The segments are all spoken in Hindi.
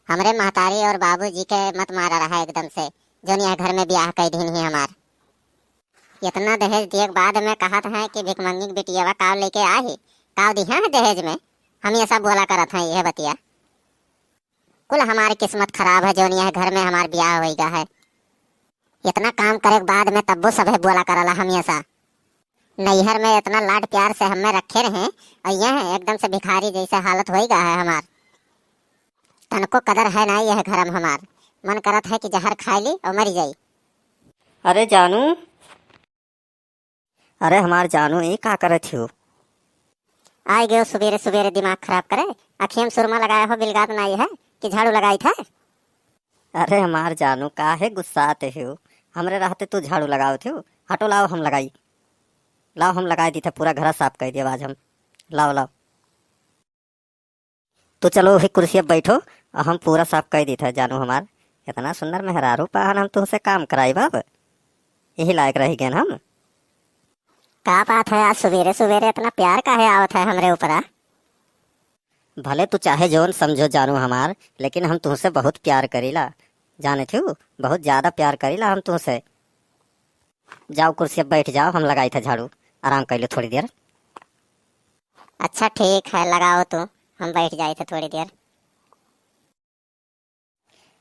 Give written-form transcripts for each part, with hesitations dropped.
हमरे महतारी और बाबूजी के मत मारा रहा एकदम से, जोन यह घर में ब्याह कई दिन ही हमार। इतना दहेज दिए के बाद में कहत है कि भिकमंगी की बिटियावा काव लेके आई, काव दिया है दहेज में। हम ये सब बोला करत हैं, यह बतिया कुल हमारी किस्मत खराब है जोन यह घर में हमार ब्याह होइगा है। इतना काम करे के बाद में तब्बो सभे बोला करला हम ये सा। नैहर में इतना लाड प्यार से हमें रखे रहे और यह एकदम से भिखारी जैसे हालत होइगा है हमार। तनको कदर है ना यह घर में हमार। मन करत है कि जहर खा ली और मरी जाई। अरे जानू, अरे हमार जानू ये का करत हो? आए गए सुबेरे सुबेरे दिमाग खराब करे। अखियों में सुरमा लगाया हो बिलगात नहीं है कि झाड़ू लगाई था। अरे हमार जानू काहे गुस्साते हो? हमरे रहते तू झाड़ू लगाओ थे। हटो लाओ हम लगाई, लाओ हम लगाई दी थे, पूरा घर साफ कर दिया आज हम। लाओ लाओ तो चलो वही कुर्सी पे बैठो और हम पूरा साफ कर दी था। जानू हमार इतना सुंदर मेहरारू पाहन, हम तुमसे काम कराई बाब, यही लायक रह गए हम। का बात है आज सुबेरे सुबेरे इतना प्यार काहे आवत है हमरे ऊपर? भले तू चाहे जोन समझो जानू हमार, लेकिन हम तुमसे बहुत प्यार करीला, जाने थे बहुत ज्यादा प्यार करीला हम तुमसे। जाओ कुर्सी पे बैठ जाओ, हम लगाई था झाड़ू, आराम कर लो थोड़ी देर। अच्छा ठीक है, लगाओ तो हम बैठ जाए थे थोड़ी देर।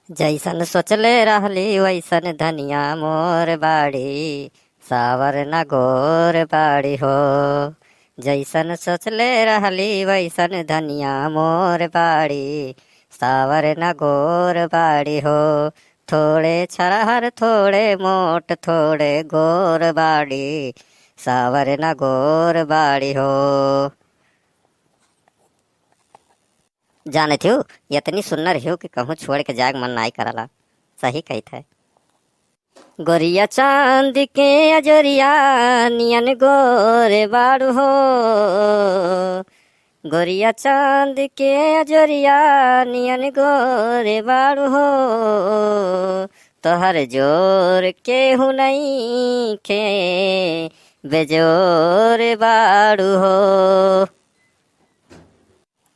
जैसन सोचले रहली वैसन धनिया मोर बाड़ी, सावर न गोर बाड़ी हो। जैसन सोचले रहली वैसन धनिया मोर बाड़ी, सावर न गोर बाड़ी हो। थोड़े छरहर थोड़े मोट थोड़े गोर बाड़ी, सावर न गोर बाड़ी हो। जाने थी इतनी सुंदर हो कि कहूँ छोड़ के जाग मन नहीं करला। सही कही थे। गोरिया चांद के अजोरिया नियन गोरे बाड़ू हो। गोरिया चांद के अजोरिया नियन गोरे बाड़ू हो। तोहर जोर के हूँ नहीं के बेजोर बाड़ू हो।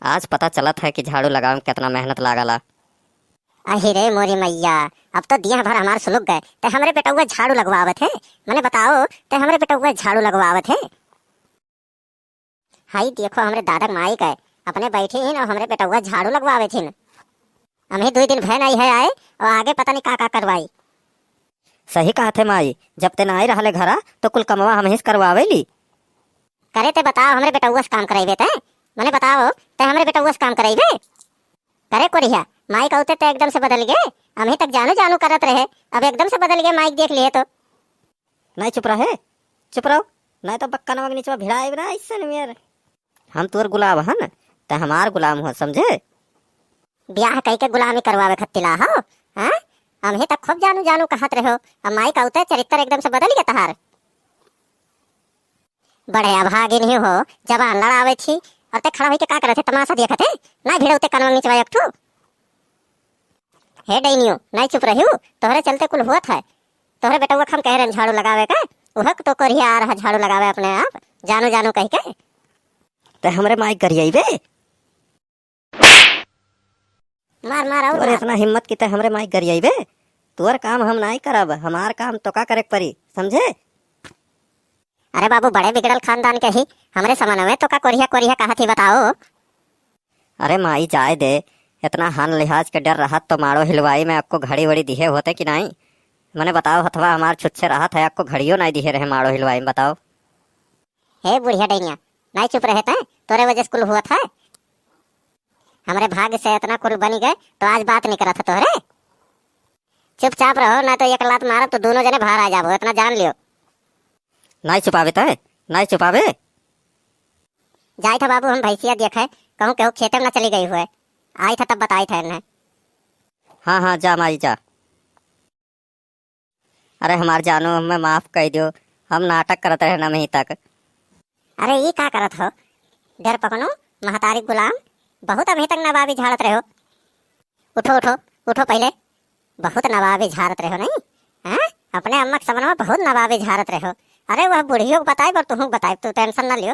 आज पता चलत है कि झाड़ू लगावे में कितना मेहनत लागला। अरे मोरी मैया, अब तो दिया भर हमार सुलग गए। ते हमरे बेटउआ झाड़ू लगवावत है। मने बताओ ते हमरे बेटउआ झाड़ू लगवावत है। हाई देखो हमरे दादा माई गए अपने बैठे ही और हमरे बेटउआ झाड़ू लगवावे थी। हमें 2 दिन भय नहीं है आए और आगे पता नहीं का करवाई। सही कहा थे माई, जब ते नहीं रहले घरा तो कुल कमवा हम ही करवावेली। करे ते बताओ हमरे बेटउआ से काम कराइबे ते? मने बताओ ते हमरे बेटउआ से काम कराइबे? करे कोरिया माई कहते ते एकदम से बदल गए। हम तक जानू जानू करत रहे, अब एकदम से बदल गए। माइक देख लिए तो नहीं चुप रहे, चुप रहो, नहीं तो बक्का नमक नीचे भिड़ाए ना इससे मेरे। हम तोर गुलाम हन, ते हमार गुलाम हो, समझे? ब्याह कई के गुलामी करवावे खत्तिला हो। हाँ हम तक खूब जानू जानू कहत रहे हो, अब माई कहते चरित्र एकदम से बदल गया तहार। बड़े अभागिन ही हो, जवान लड़ावे थी और ते खड़ा होके का करत थे? तमाशा देखत है ना? भिड़ौते कनवा नीचवा एक ठू। हे डैनियो नहीं चुप रही हूँ, तोहरे चलते कुल हुआ था। तोहरे बेटा वो हम कह रहे झाड़ू लगावे का, वह तो कोरिया आ रहा झाड़ू लगावे अपने आप जानू जानू कह के। ते हमरे माई करियाइबे? मार मार और इतना हिम्मत की ते हमरे माई करियाइबे? तोर काम हम नहीं करब, हमार काम तो का करे परी, समझे? अरे बाबू बड़े बिगड़ल खानदान के ही हमरे समन में तो का कोरिया कोरिया कहा थी बताओ। अरे माई जाए दे, इतना हान लिहाज के डर रहा तो मारो हिलवाई में आपको घड़ी वड़ी दिहे होते कि नहीं? मैंने बताओ हथवा हमार छुच्छे रहा था, आपको घड़ियों नहीं दिहे रहे मारो हिलवाई में, बताओ। हे बुढ़िया डैनिया नहीं चुप रहे थे, तोरे वजह से कुल हुआ था। हमारे भाग्य से इतना कुल बनी गए तो आज बात नहीं करा था तोहरे। चुपचाप रहो ना तो एक लात मारा तो दोनों जने बाहर आ जाओ, इतना जान लियो। नहीं छुपावे ते, नहीं छुपावे। जाए था बाबू हम भैंसिया देखे, कहूँ कहूँ खेते में न चली गई हुए, आई था तब बताई था इन्हें। हाँ हाँ जा माई जा। अरे हमार जानू हमें माफ कर दो, हम नाटक करते रहे ना मही तक। अरे ये का करत हो? डर पकनो महतारी गुलाम, बहुत अभी तक नवाबी झाड़त रहे हो। उठो उठो उठो, पहले बहुत नवाबी झाड़त रहे हो नहीं? हाँ अपने अम्मा के समन में बहुत नवाबी झाड़त रहे हो। अरे वह बुढ़ियों को बताए पर तुम बताए, तू टेंशन ना लियो।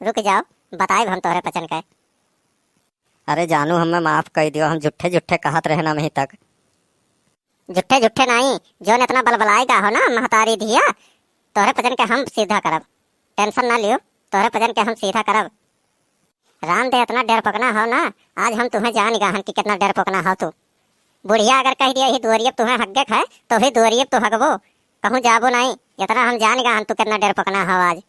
रुक जाओ बताए हम तोहरे पचन के। अरे जानू हमें माफ कर दियो, हम झूठे झूठे कहत रहे ना वहीं तक। झुट्ठे झुट्ठे नहीं, जोन इतना बलबलाएगा हो ना महतारी धिया, तोहरे पजन के हम सीधा करब। टेंशन ना लियो, तोहरे पजन के हम सीधा करब। राम दे इतना डर पकना हो ना, आज हम तुम्हें जान गहन कि कितना डर पकना हो तू। बुढ़िया अगर कह दिया ही दुआरियब तुम्हें हग्गे खाए तो भी दुआरियब तो हगबो, कहूँ जाबो नहीं। इतना हम जान गहन तू कितना डर पकना हो आज।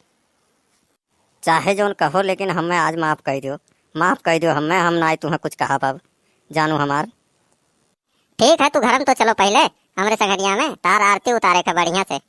चाहे जोन कहो, लेकिन हमें आज माफ कर दियो, माफ कर दियो हमें। हम ना तुम्हें कुछ कहा पाब जानू हमार। ठीक है, तू घर में तो चलो पहले हमरे संगरिया में तार आरती उतारे का बढ़िया से।